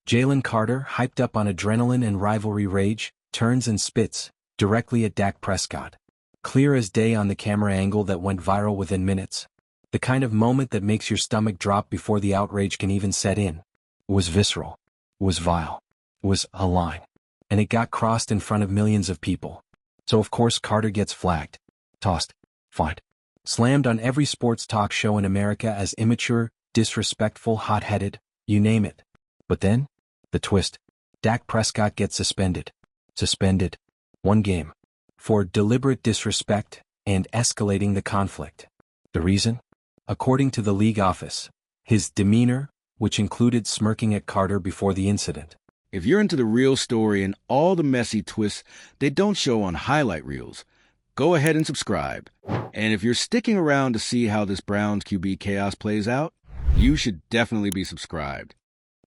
Jalen Carter, hyped up on adrenaline and rivalry rage, turns and spits directly at Dak Prescott. Clear as day on the camera angle that went viral within minutes. The kind of moment that makes your stomach drop before the outrage can even set in. It was visceral. It was vile. It was a line. And it got crossed in front of millions of people. So of course Carter gets flagged, tossed, fined, slammed on every sports talk show in America as immature, disrespectful, hot-headed, you name it. But then, the twist. Dak Prescott gets suspended. Suspended. 1 game. For deliberate disrespect and escalating the conflict. The reason? According to the league office, his demeanor, which included smirking at Carter before the incident. If you're into the real story and all the messy twists they don't show on highlight reels, go ahead and subscribe. And if you're sticking around to see how this Browns QB chaos plays out, you should definitely be subscribed.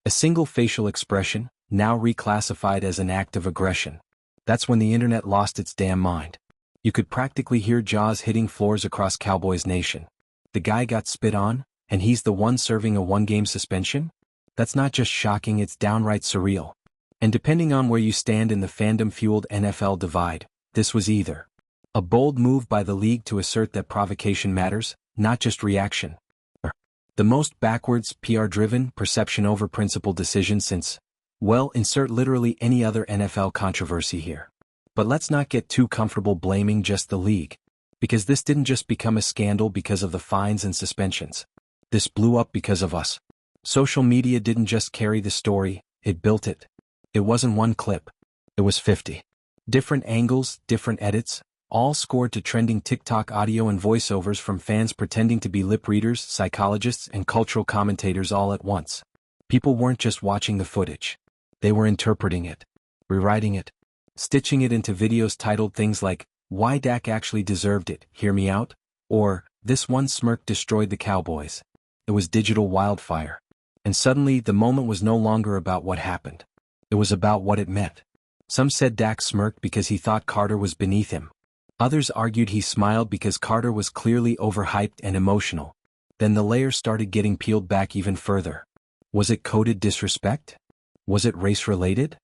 A single facial expression, now reclassified as an act of aggression. That's when the internet lost its damn mind. You could practically hear jaws hitting floors across Cowboys Nation. The guy got spit on, and he's the one serving a 1-game suspension? That's not just shocking, it's downright surreal. And depending on where you stand in the fandom-fueled NFL divide, this was either a bold move by the league to assert that provocation matters, not just reaction, or the most backwards, PR-driven, perception-over-principle decision since, well, insert literally any other NFL controversy here. But let's not get too comfortable blaming just the league, because this didn't just become a scandal because of the fines and suspensions. This blew up because of us. Social media didn't just carry the story, it built it. It wasn't one clip. It was 50. Different angles, different edits, all scored to trending TikTok audio and voiceovers from fans pretending to be lip readers, psychologists, and cultural commentators all at once. People weren't just watching the footage. They were interpreting it, rewriting it, stitching it into videos titled things like, "Why Dak Actually Deserved It, Hear Me Out?" or "This One Smirk Destroyed the Cowboys." It was digital wildfire. And suddenly the moment was no longer about what happened. It was about what it meant. Some said Dak smirked because he thought Carter was beneath him. Others argued he smiled because Carter was clearly overhyped and emotional. Then the layers started getting peeled back even further. Was it coded disrespect? Was it race-related?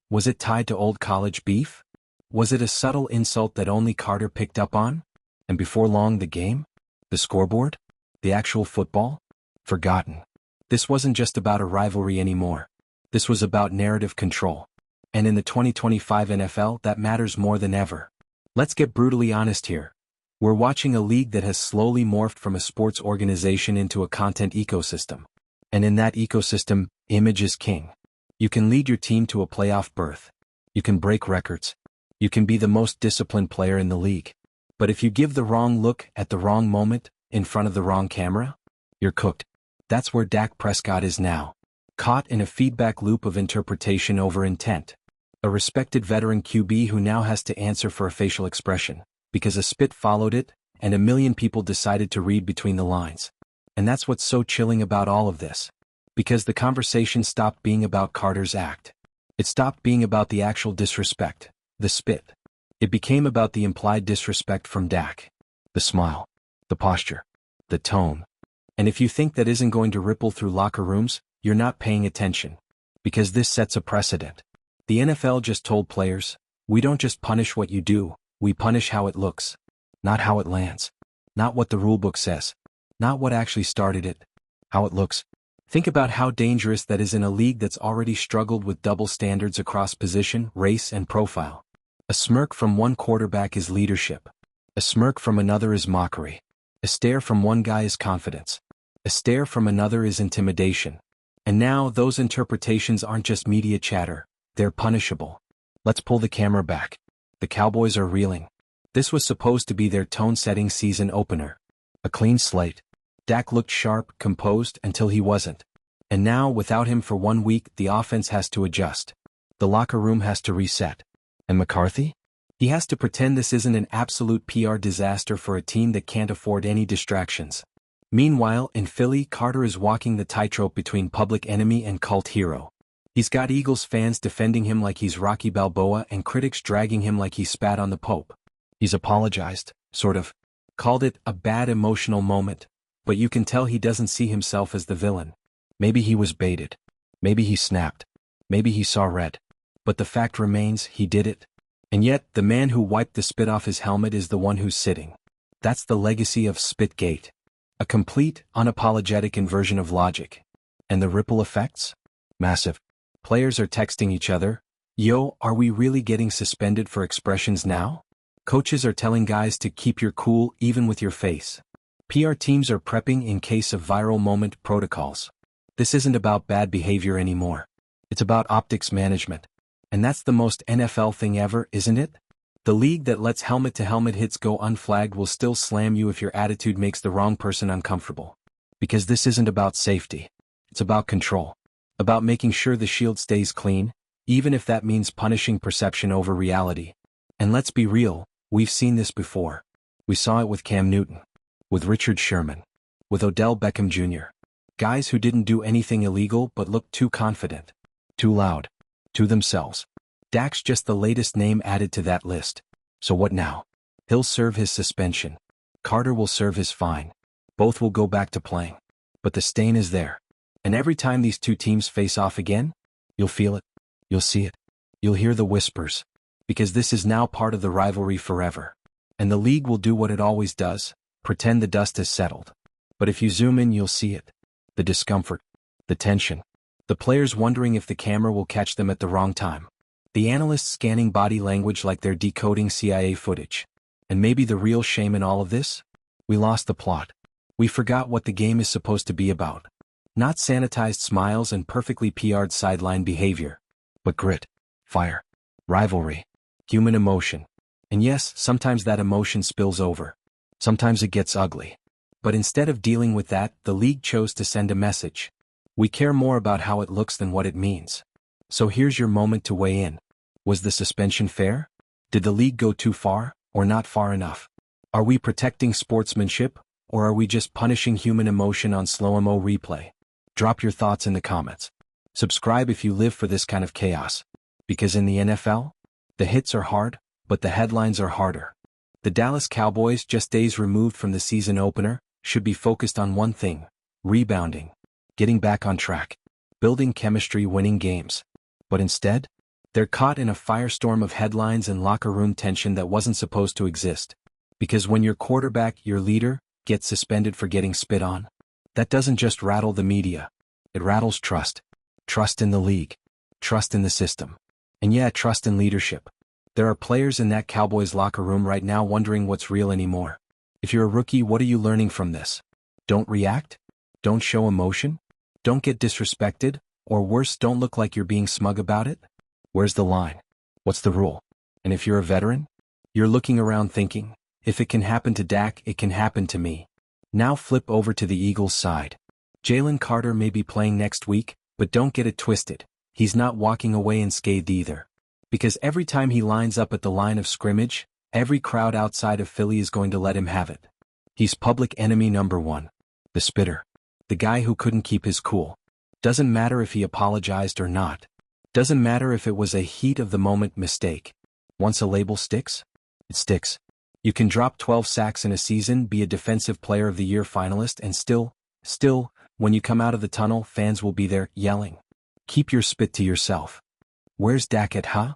Was it tied to old college beef? Was it a subtle insult that only Carter picked up on? And before long the game? The scoreboard? The actual football? Forgotten. This wasn't just about a rivalry anymore. This was about narrative control. And in the 2025 NFL, that matters more than ever. Let's get brutally honest here. We're watching a league that has slowly morphed from a sports organization into a content ecosystem. And in that ecosystem, image is king. You can lead your team to a playoff berth. You can break records. You can be the most disciplined player in the league. But if you give the wrong look at the wrong moment, in front of the wrong camera, you're cooked. That's where Dak Prescott is now. Caught in a feedback loop of interpretation over intent. A respected veteran QB who now has to answer for a facial expression, because a spit followed it, and a million people decided to read between the lines. And that's what's so chilling about all of this. Because the conversation stopped being about Carter's act. It stopped being about the actual disrespect, the spit. It became about the implied disrespect from Dak. The smile, the posture, the tone. And if you think that isn't going to ripple through locker rooms, you're not paying attention. Because this sets a precedent. The NFL just told players, we don't just punish what you do, we punish how it looks. Not how it lands. Not what the rulebook says. Not what actually started it. How it looks. Think about how dangerous that is in a league that's already struggled with double standards across position, race, and profile. A smirk from one quarterback is leadership. A smirk from another is mockery. A stare from one guy is confidence. A stare from another is intimidation. And now those interpretations aren't just media chatter, they're punishable. Let's pull the camera back. The Cowboys are reeling. This was supposed to be their tone-setting season opener. A clean slate. Dak looked sharp, composed, until he wasn't. And now, without him for 1 week, the offense has to adjust. The locker room has to reset. And McCarthy? He has to pretend this isn't an absolute PR disaster for a team that can't afford any distractions. Meanwhile, in Philly, Carter is walking the tightrope between public enemy and cult hero. He's got Eagles fans defending him like he's Rocky Balboa and critics dragging him like he spat on the Pope. He's apologized, sort of. Called it a bad emotional moment. But you can tell he doesn't see himself as the villain. Maybe he was baited. Maybe he snapped. Maybe he saw red. But the fact remains, he did it. And yet, the man who wiped the spit off his helmet is the one who's sitting. That's the legacy of Spitgate. A complete, unapologetic inversion of logic. And the ripple effects? Massive. Players are texting each other, "Yo, are we really getting suspended for expressions now?" Coaches are telling guys to keep your cool even with your face. PR teams are prepping in case of viral moment protocols. This isn't about bad behavior anymore. It's about optics management. And that's the most NFL thing ever, isn't it? The league that lets helmet-to-helmet hits go unflagged will still slam you if your attitude makes the wrong person uncomfortable. Because this isn't about safety. It's about control. About making sure the shield stays clean, even if that means punishing perception over reality. And let's be real, we've seen this before. We saw it with Cam Newton. With Richard Sherman. With Odell Beckham Jr. Guys who didn't do anything illegal but looked too confident. Too loud. To themselves. Dak's just the latest name added to that list. So what now? He'll serve his suspension. Carter will serve his fine. Both will go back to playing. But the stain is there. And every time these two teams face off again, you'll feel it. You'll see it. You'll hear the whispers. Because this is now part of the rivalry forever. And the league will do what it always does, pretend the dust has settled. But if you zoom in, you'll see it. The discomfort. The tension. The players wondering if the camera will catch them at the wrong time. The analysts scanning body language like they're decoding CIA footage. And maybe the real shame in all of this? We lost the plot. We forgot what the game is supposed to be about. Not sanitized smiles and perfectly PR'd sideline behavior. But grit, fire, rivalry, human emotion. And yes, sometimes that emotion spills over. Sometimes it gets ugly. But instead of dealing with that, the league chose to send a message. We care more about how it looks than what it means. So here's your moment to weigh in. Was the suspension fair? Did the league go too far, or not far enough? Are we protecting sportsmanship, or are we just punishing human emotion on slow-mo replay? Drop your thoughts in the comments. Subscribe if you live for this kind of chaos. Because in the NFL, the hits are hard, but the headlines are harder. The Dallas Cowboys, just days removed from the season opener, should be focused on one thing: rebounding, getting back on track, building chemistry, winning games. But instead, they're caught in a firestorm of headlines and locker room tension that wasn't supposed to exist. Because when your quarterback, your leader, gets suspended for getting spit on, that doesn't just rattle the media. It rattles trust. Trust in the league. Trust in the system. And yeah, trust in leadership. There are players in that Cowboys locker room right now wondering what's real anymore. If you're a rookie, what are you learning from this? Don't react? Don't show emotion? Don't get disrespected? Or worse, don't look like you're being smug about it? Where's the line? What's the rule? And if you're a veteran, you're looking around thinking, if it can happen to Dak, it can happen to me. Now flip over to the Eagles' side. Jalen Carter may be playing next week, but don't get it twisted. He's not walking away unscathed either. Because every time he lines up at the line of scrimmage, every crowd outside of Philly is going to let him have it. He's public enemy number one. The spitter. The guy who couldn't keep his cool. Doesn't matter if he apologized or not. Doesn't matter if it was a heat-of-the-moment mistake. Once a label sticks, it sticks. You can drop 12 sacks in a season, be a Defensive Player of the Year finalist, and still, when you come out of the tunnel, fans will be there, yelling. Keep your spit to yourself. Where's Dak at, huh?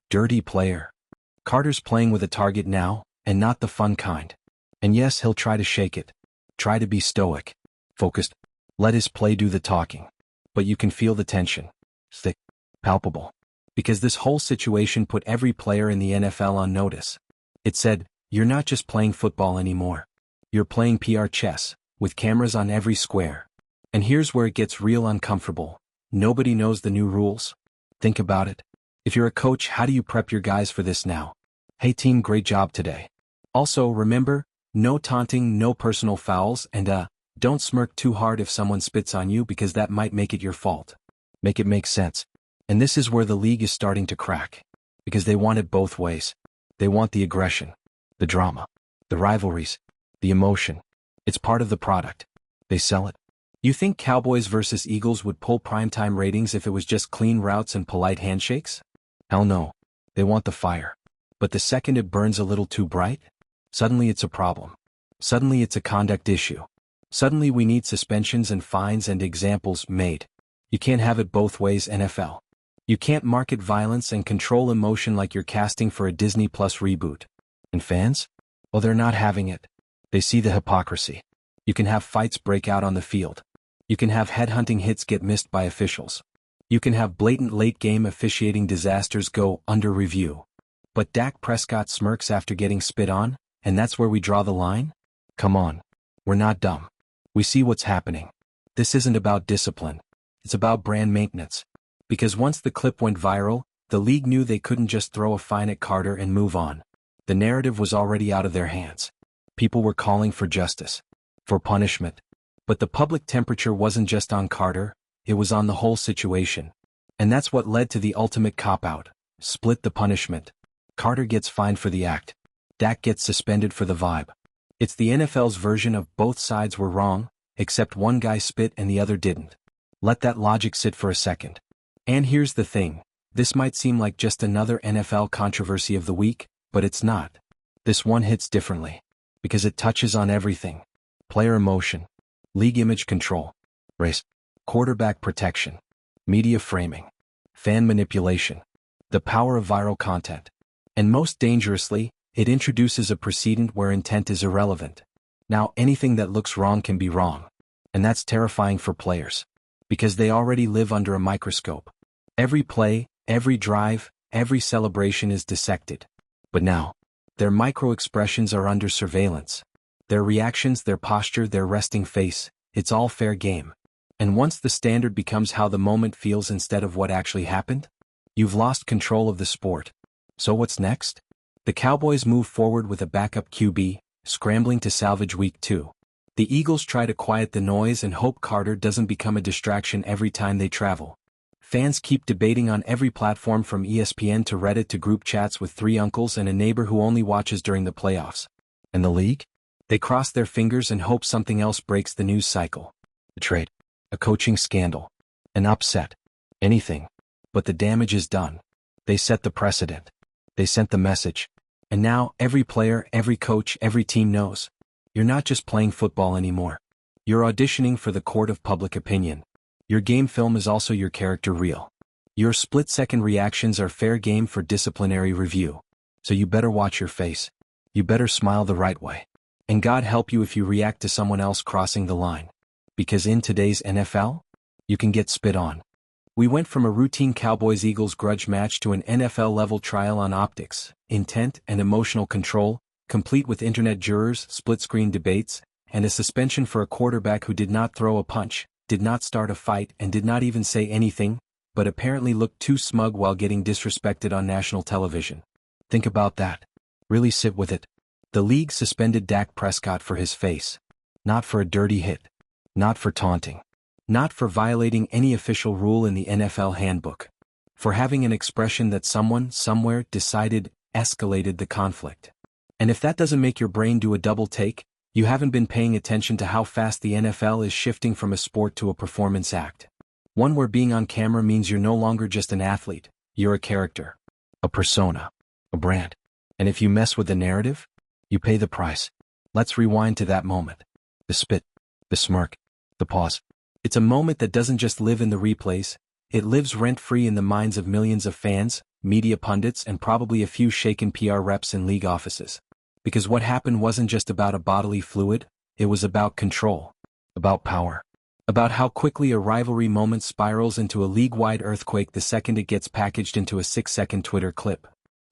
Dirty player. Carter's playing with a target now, and not the fun kind. And yes, he'll try to shake it. Try to be stoic. Focused. Let his play do the talking. But you can feel the tension. Thick. Palpable. Because this whole situation put every player in the NFL on notice. It said, you're not just playing football anymore. You're playing PR chess, with cameras on every square. And here's where it gets real uncomfortable. Nobody knows the new rules. Think about it. If you're a coach, how do you prep your guys for this now? Hey team, great job today. Also, remember, no taunting, no personal fouls, and don't smirk too hard if someone spits on you because that might make it your fault. Make it make sense. And this is where the league is starting to crack. Because they want it both ways. They want the aggression, the drama, the rivalries, the emotion. It's part of the product. They sell it. You think Cowboys versus Eagles would pull primetime ratings if it was just clean routes and polite handshakes? Hell no. They want the fire. But the second it burns a little too bright, suddenly it's a problem. Suddenly it's a conduct issue. Suddenly we need suspensions and fines and examples made. You can't have it both ways, NFL. You can't market violence and control emotion like you're casting for a Disney Plus reboot. And fans? Well, they're not having it. They see the hypocrisy. You can have fights break out on the field. You can have headhunting hits get missed by officials. You can have blatant late-game officiating disasters go under review. But Dak Prescott smirks after getting spit on, and that's where we draw the line? Come on. We're not dumb. We see what's happening. This isn't about discipline. It's about brand maintenance. Because once the clip went viral, the league knew they couldn't just throw a fine at Carter and move on. The narrative was already out of their hands. People were calling for justice, for punishment. But the public temperature wasn't just on Carter, it was on the whole situation. And that's what led to the ultimate cop-out. Split the punishment. Carter gets fined for the act. Dak gets suspended for the vibe. It's the NFL's version of both sides were wrong, except one guy spit and the other didn't. Let that logic sit for a second. And here's the thing, this might seem like just another NFL controversy of the week, but it's not. This one hits differently. Because it touches on everything. Player emotion. League image control. Race. Quarterback protection. Media framing. Fan manipulation. The power of viral content. And most dangerously, it introduces a precedent where intent is irrelevant. Now anything that looks wrong can be wrong. And that's terrifying for players. Because they already live under a microscope. Every play, every drive, every celebration is dissected. But now, their micro-expressions are under surveillance. Their reactions, their posture, their resting face, it's all fair game. And once the standard becomes how the moment feels instead of what actually happened, you've lost control of the sport. So what's next? The Cowboys move forward with a backup QB, scrambling to salvage week 2. The Eagles try to quiet the noise and hope Carter doesn't become a distraction every time they travel. Fans keep debating on every platform from ESPN to Reddit to group chats with 3 uncles and a neighbor who only watches during the playoffs. And the league? They cross their fingers and hope something else breaks the news cycle. A trade. A coaching scandal. An upset. Anything. But the damage is done. They set the precedent. They sent the message. And now, every player, every coach, every team knows. You're not just playing football anymore. You're auditioning for the court of public opinion. Your game film is also your character reel. Your split-second reactions are fair game for disciplinary review. So you better watch your face. You better smile the right way. And God help you if you react to someone else crossing the line. Because in today's NFL, you can get spit on. We went from a routine Cowboys-Eagles grudge match to an NFL-level trial on optics, intent, and emotional control, complete with internet jurors, split-screen debates, and a suspension for a quarterback who did not throw a punch, did not start a fight, and did not even say anything, but apparently looked too smug while getting disrespected on national television. Think about that. Really sit with it. The league suspended Dak Prescott for his face. Not for a dirty hit. Not for taunting. Not for violating any official rule in the NFL handbook. For having an expression that someone, somewhere, decided, escalated the conflict. And if that doesn't make your brain do a double take, you haven't been paying attention to how fast the NFL is shifting from a sport to a performance act. One where being on camera means you're no longer just an athlete, you're a character. A persona. A brand. And if you mess with the narrative, you pay the price. Let's rewind to that moment. The spit. The smirk. The pause. It's a moment that doesn't just live in the replays, it lives rent-free in the minds of millions of fans, media pundits, and probably a few shaken PR reps in league offices. Because what happened wasn't just about a bodily fluid, it was about control. About power. About how quickly a rivalry moment spirals into a league-wide earthquake the second it gets packaged into a 6-second Twitter clip.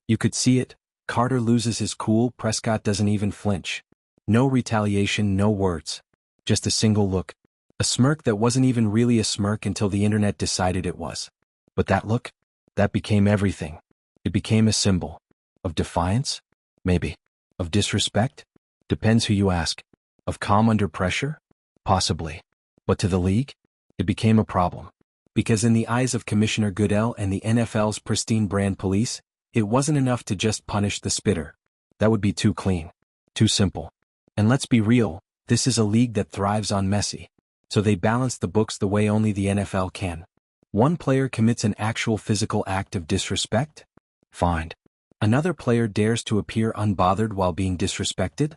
You could see it. Carter loses his cool, Prescott doesn't even flinch. No retaliation, no words. Just a single look. A smirk that wasn't even really a smirk until the internet decided it was. But that look? That became everything. It became a symbol. Of defiance? Maybe. Of disrespect? Depends who you ask. Of calm under pressure? Possibly. But to the league? It became a problem. Because in the eyes of Commissioner Goodell and the NFL's pristine brand police, it wasn't enough to just punish the spitter. That would be too clean. Too simple. And let's be real, this is a league that thrives on messy. So they balance the books the way only the NFL can. One player commits an actual physical act of disrespect? Fined. Another player dares to appear unbothered while being disrespected?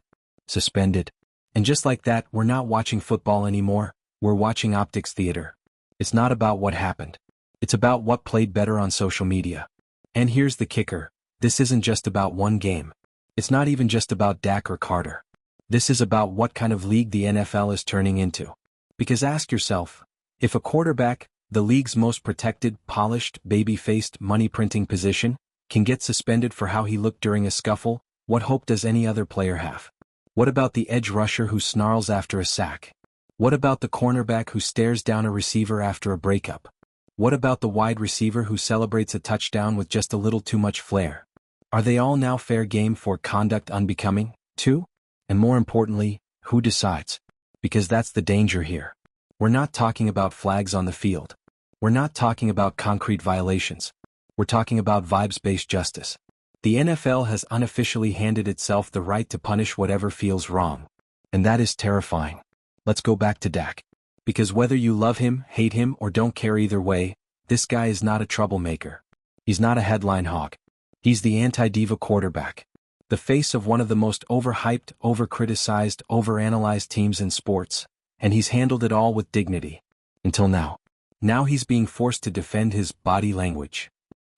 Suspended. And just like that, we're not watching football anymore, we're watching optics theater. It's not about what happened. It's about what played better on social media. And here's the kicker. This isn't just about one game. It's not even just about Dak or Carter. This is about what kind of league the NFL is turning into. Because ask yourself, if a quarterback, the league's most protected, polished, baby-faced, money-printing position, can get suspended for how he looked during a scuffle, what hope does any other player have? What about the edge rusher who snarls after a sack? What about the cornerback who stares down a receiver after a breakup? What about the wide receiver who celebrates a touchdown with just a little too much flair? Are they all now fair game for conduct unbecoming, too? And more importantly, who decides? Because that's the danger here. We're not talking about flags on the field. We're not talking about concrete violations. We're talking about vibes-based justice. The NFL has unofficially handed itself the right to punish whatever feels wrong. And that is terrifying. Let's go back to Dak. Because whether you love him, hate him, or don't care either way, this guy is not a troublemaker. He's not a headline hog. He's the anti-diva quarterback. The face of one of the most overhyped, overcriticized, overanalyzed teams in sports. And he's handled it all with dignity. Until now. Now he's being forced to defend his body language.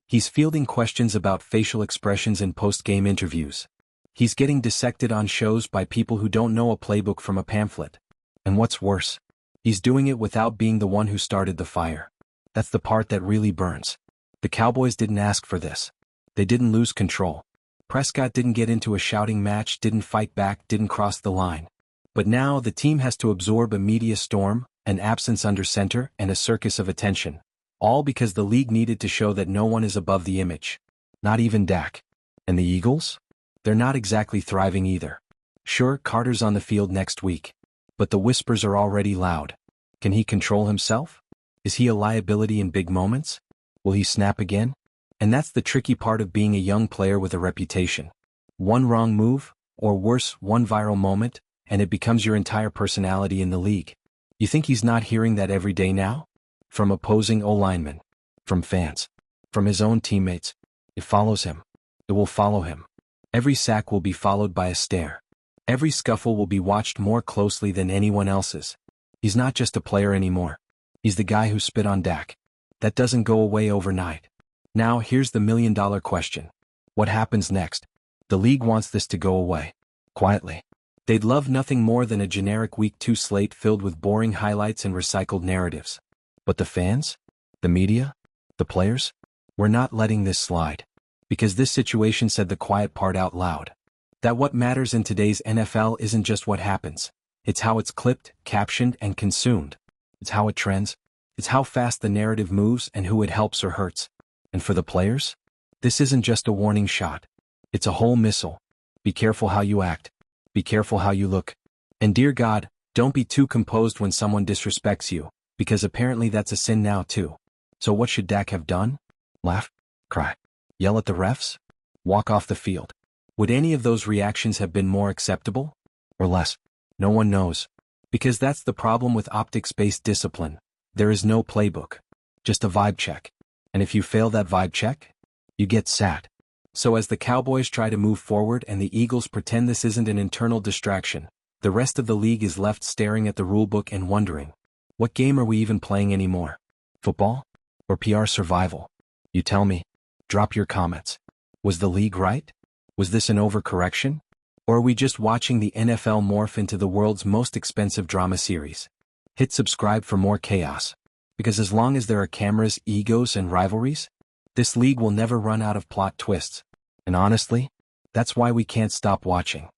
He's fielding questions about facial expressions in post-game interviews. He's getting dissected on shows by people who don't know a playbook from a pamphlet. And what's worse? He's doing it without being the one who started the fire. That's the part that really burns. The Cowboys didn't ask for this. They didn't lose control. Prescott didn't get into a shouting match, didn't fight back, didn't cross the line. But now the team has to absorb a media storm, an absence under center, and a circus of attention. All because the league needed to show that no one is above the image. Not even Dak. And the Eagles? They're not exactly thriving either. Sure, Carter's on the field next week. But the whispers are already loud. Can he control himself? Is he a liability in big moments? Will he snap again? And that's the tricky part of being a young player with a reputation. One wrong move, or worse, one viral moment, and it becomes your entire personality in the league. You think he's not hearing that every day now? From opposing O-linemen. From fans. From his own teammates. It follows him. It will follow him. Every sack will be followed by a stare. Every scuffle will be watched more closely than anyone else's. He's not just a player anymore. He's the guy who spit on Dak. That doesn't go away overnight. Now here's the million-dollar question. What happens next? The league wants this to go away. Quietly. They'd love nothing more than a generic Week 2 slate filled with boring highlights and recycled narratives. But the fans? The media? The players? We're not letting this slide. Because this situation said the quiet part out loud. That what matters in today's NFL isn't just what happens. It's how it's clipped, captioned, and consumed. It's how it trends. It's how fast the narrative moves and who it helps or hurts. And for the players? This isn't just a warning shot. It's a whole missile. Be careful how you act. Be careful how you look. And dear God, don't be too composed when someone disrespects you, because apparently that's a sin now too. So what should Dak have done? Laugh? Cry? Yell at the refs? Walk off the field? Would any of those reactions have been more acceptable? Or less? No one knows. Because that's the problem with optics-based discipline. There is no playbook. Just a vibe check. And if you fail that vibe check, you get sat. So as the Cowboys try to move forward and the Eagles pretend this isn't an internal distraction, the rest of the league is left staring at the rulebook and wondering, what game are we even playing anymore? Football? Or PR survival? You tell me. Drop your comments. Was the league right? Was this an overcorrection? Or are we just watching the NFL morph into the world's most expensive drama series? Hit subscribe for more chaos. Because as long as there are cameras, egos, and rivalries, this league will never run out of plot twists. And honestly, that's why we can't stop watching.